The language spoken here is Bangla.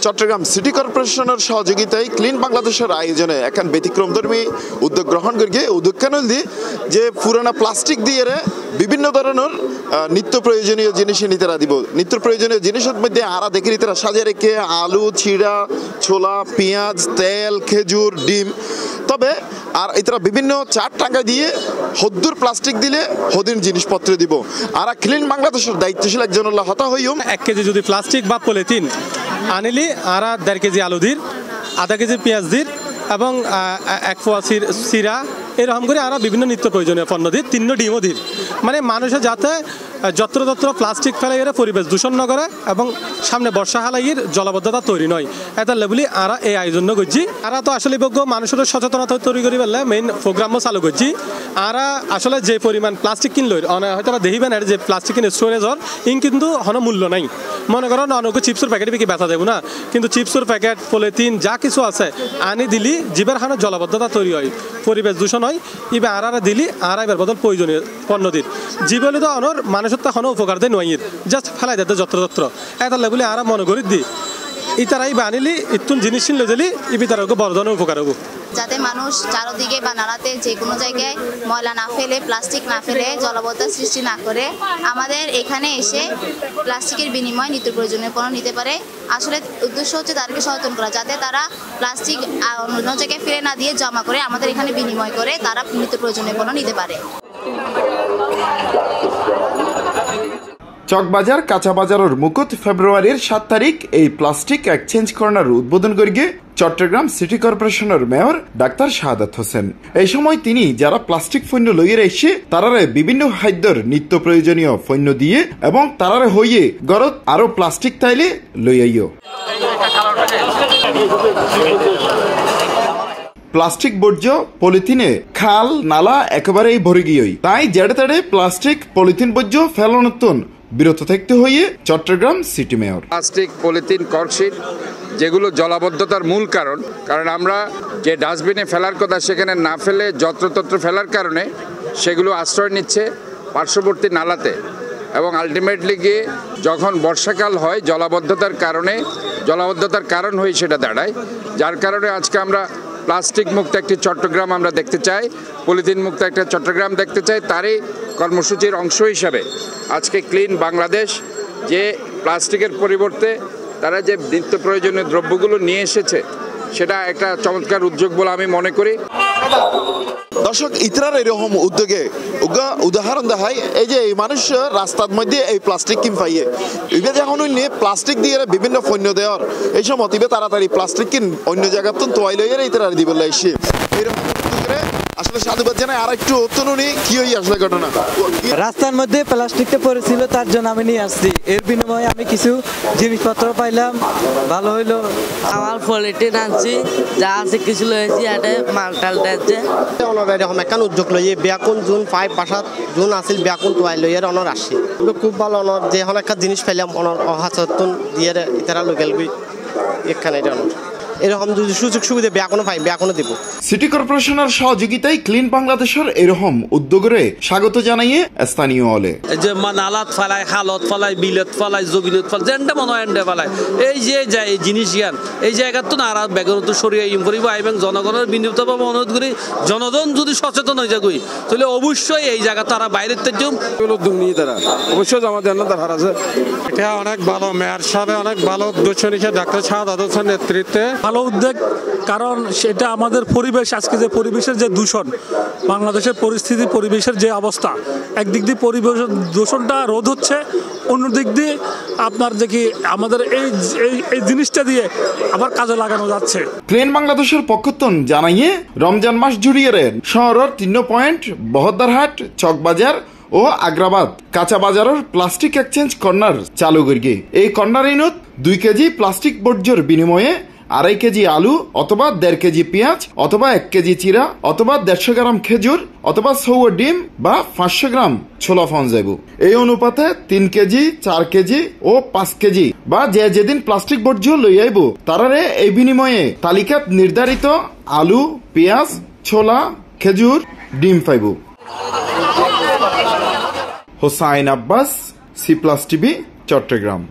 চট্টগ্রাম সিটি কর্পোরেশনের সহযোগিতায় ক্লিন বাংলাদেশের আয়োজনে এখন ব্যতিক্রমধর্মী উদ্যোগ গ্রহণ করিয়ে উদ্যোগ কেন দিয়ে যে পুরানা প্লাস্টিক দিয়ে বিভিন্ন ধরনের নিত্য প্রয়োজনীয় জিনিস নিতেরা দিব নিত্য প্রয়োজনীয় জিনিসের মধ্যে আরা দেখে নিতেরা সাজিয়ে রেখে আলু চিড়া ছোলা পেঁয়াজ তেল খেজুর ডিম তবে আর এরা বিভিন্ন চার টাকা দিয়ে হদ্দুর প্লাস্টিক দিলে হদিন জিনিসপত্র দিব আর ক্লিন বাংলাদেশের দায়িত্বশীল একজন হতা হইম 1 কেজি যদি প্লাস্টিক বা পলিথিন আনিলি আর 1.5 কেজি আলু দির আধা কেজি পেঁয়াজ দির এবং 1 পোয়া চিরা এরকম করে আর বিভিন্ন নিত্য প্রয়োজনীয় পণ্য দির 3 ডিমও দির মানে মানুষের যাতে যত্রতত্র প্লাস্টিক ফেলে এরা পরিবেশ দূষণ না করে এবং সামনে বর্ষা হালাইয়ের জলাবদ্ধতা তৈরি নয় এটা লেবলি আর এই আয়োজন করছি আর তো আসলে যোগ্য মানুষের সচেতনতা তৈরি করি পেলে মেইন প্রোগ্রামও চালু করছি আর আসলে যে পরিমাণ প্লাস্টিক কিনল হয়তো দেখিবেন যে প্লাস্টিক কিনে স্টোরেজর ইন কিন্তু হন মূল্য নাই মনে করেন অনেক চিপসের প্যাকেট বিকি বেচা দেবো না কিন্তু চিপসের প্যাকেট পলিথিন যা কিছু আছে আনি দিলি জীবের হানো জলাবদ্ধতা তৈরি হয় পরিবেশ দূষণ হয় ইবে আর দিলি আর এবার বদল প্রয়োজনীয় পণ্য দিন জীবনে তো অনর মানুষের তখন উপকার দেয় নয় জাস্ট ফেলাই দিতে যত্রতত্র এটা লেবুলি আর মনে করি দি ইতারাই বানিলি ইতুন জিনিস কিনলে দিলি ইবি তার বড় ধরনের উপকার হবো যাতে মানুষ চারদিকে বা নালাতে যে কোনো জায়গায় ময়লা না ফেলে প্লাস্টিক না ফেলে জলাবদ্ধতা সৃষ্টি না করে আমাদের এখানে এসে প্লাস্টিকের বিনিময়ে নিত্য প্রয়োজনীয় পণ্য নিতে পারে আসলে উদ্দেশ্য হচ্ছে তাদেরকে সচেতন করা যাতে তারা প্লাস্টিক অন্য জায়গায় ফেলে না দিয়ে জমা করে আমাদের এখানে বিনিময় করে তারা নিত্য প্রয়োজনীয় পণ্য নিতে পারে চকবাজার কাঁচা বাজারের মুকুট ফেব্রুয়ারির 7 তারিখ এই প্লাস্টিক এক্সচেঞ্জ কর্নার উদ্বোধন করিয়ে চট্টগ্রাম সিটি কর্পোরেশনের মেয়র ডাক্তার শাহাদাত হোসেন এই সময় তিনি যারা প্লাস্টিক পণ্য লইয়ে এসে তারারে বিভিন্ন খাদ্যর নিত্য প্রয়োজনীয় পণ্য দিয়ে এবং তারারে হইয়ে গরত আরো প্লাস্টিক তাইলে লইয়াইও প্লাস্টিক বর্জ্য পলিথিনে খাল নালা একেবারেই ভরে গিয়েই তাই জেড়ে তেড়ে প্লাস্টিক পলিথিন বর্জ্য ফেলানোত্তন বিরত থাকতে হইয়ে Chattogram city mayor plastic polythene cork sheet যেগুলো জলাবদ্ধতার মূল কারণ আমরা যে ডাস্টবিনে ফেলার কথা সেখানে না ফেলে যত্রতত্র ফেলার কারণে সেগুলো আশ্রয় নিচ্ছে পার্শ্ববর্তী নালাতে এবং আলটিমেটলি গিয়ে যখন বর্ষাকাল হয় জলাবদ্ধতার কারণ হয়ে সেটা দাঁড়ায় যার কারণে আজকে আমরা প্লাস্টিক মুক্ত একটি চট্টগ্রাম আমরা দেখতে চাই পলিথিন মুক্ত একটা চট্টগ্রাম দেখতে চাই তারই কর্মসূচির অংশ হিসাবে আজকে ক্লিন বাংলাদেশ যে প্লাস্টিকের পরিবর্তে তারা যে নিত্য প্রয়োজনীয় দ্রব্যগুলো নিয়ে এসেছে সেটা একটা চমৎকার উদ্যোগ বলে আমি মনে করি দর্শক ইতরার এরকম উদ্যোগে উদাহরণ দেখায় এই যে এই মানুষ রাস্তার মধ্যে এই প্লাস্টিক কিন পাইয়ে ইবে যখন নিয়ে প্লাস্টিক দিয়ে বিভিন্ন পণ্য দেওয়ার এই সময় ইবে তাড়াতাড়ি প্লাস্টিক কিন অন্য জায়গার তো তোয়াই লইয়ে ইতরার দিবে এসে এরকম আসলে সাধুবাদ জানাই আর একটু অত্যনুনি কি হই আসলে ঘটনা রাস্তার মধ্যে প্লাস্টিকটা পড়েছিল তার জন্য আমি নিয়ে আসছি এর বিনিময়ে আমি কিছু জিনিসপত্র পাইলাম ভালো হইলো আমার পলিথিন আনছি যা আছে কিছু লয়েছি এটা মালটাল দিতে এরকম একখান উদ্যোগ লইয়ে ব্যাকুন জুন 5 পাশাত জুন আসিল ব্যাকুন তোয়াই লইয়ে অনর আসছি খুব ভালো অনর যে এখন একটা জিনিস পাইলাম অনর অহাচতন দিয়ে ইতারা লোকাল গই এখানে এটা এরকম যদি সুযোগ সুবিধা ব্যাকনো পাই ব্যাকনো দিব সিটি কর্পোরেশনের সহযোগিতায় ক্লিন বাংলাদেশের এরকম উদ্যোগরে স্বাগত জানাইয়ে স্থানীয় হলে যে নালাত ফেলায় খালত ফেলায় বিলত ফেলায় জমিনত ফেলায় যেনটা মনে হয় এন্ডে ফেলায় এই যে যায় এই জিনিস জ্ঞান এই জায়গার তো আর ব্যাগত সরিয়ে ইম করিব এবং জনগণের বিনীতভাবে অনুরোধ করি জনগণ যদি সচেতন হয়ে যাগুই তাহলে অবশ্যই এই জায়গা তারা বাইরের থেকে উদ্যোগ নিয়ে তারা অবশ্যই আমাদের দরকার আছে এটা অনেক ভালো মেয়র সাহেব অনেক ভালো উদ্যোগ নিয়ে ডাক্তার শাহাদাত হোসেন নেতৃত্বে ভালো উদ্যোগ কারণ সেটা আমাদের পরিবেশ আজকে যে পরিবেশের যে দূষণ বাংলাদেশের পরিস্থিতি পরিবেশের যে অবস্থা একদিক দিয়ে পরিবেশ দূষণটা রোধ হচ্ছে অন্যদিক দিয়ে আপনার দেখি আমাদের এই জিনিসটা দিয়ে আবার কাজে লাগানো যাচ্ছে ক্লিন বাংলাদেশের পক্ষতন জানাইয়ে রমজান মাস জুড়িয়ে শহরের 3 পয়েন্ট বহদ্দারহাট চকবাজার ও আগ্রাবাদ কাঁচা বাজারের প্লাস্টিক এক্সচেঞ্জ কর্নার চালু করিয়ে এই কর্নারিনত 2 কেজি প্লাস্টিক বর্জ্যের বিনিময়ে 2.5 কেজি আলু অথবা 1.5 কেজি পেঁয়াজ অথবা 1 কেজি চিরা অথবা 150 গ্রাম খেজুর অথবা 100 ডিম বা 500 গ্রাম ছোলা পাওয়া যাবে এই অনুপাতে 3 কেজি 4 কেজি ও 5 কেজি বা যেদিন প্লাস্টিক বর্জ্য লই আইব তারারে এই বিনিময়ে তালিকাত নির্ধারিত আলু পেঁয়াজ ছোলা খেজুর ডিম পাইব Hossain Abbas C plus TV Chittagong.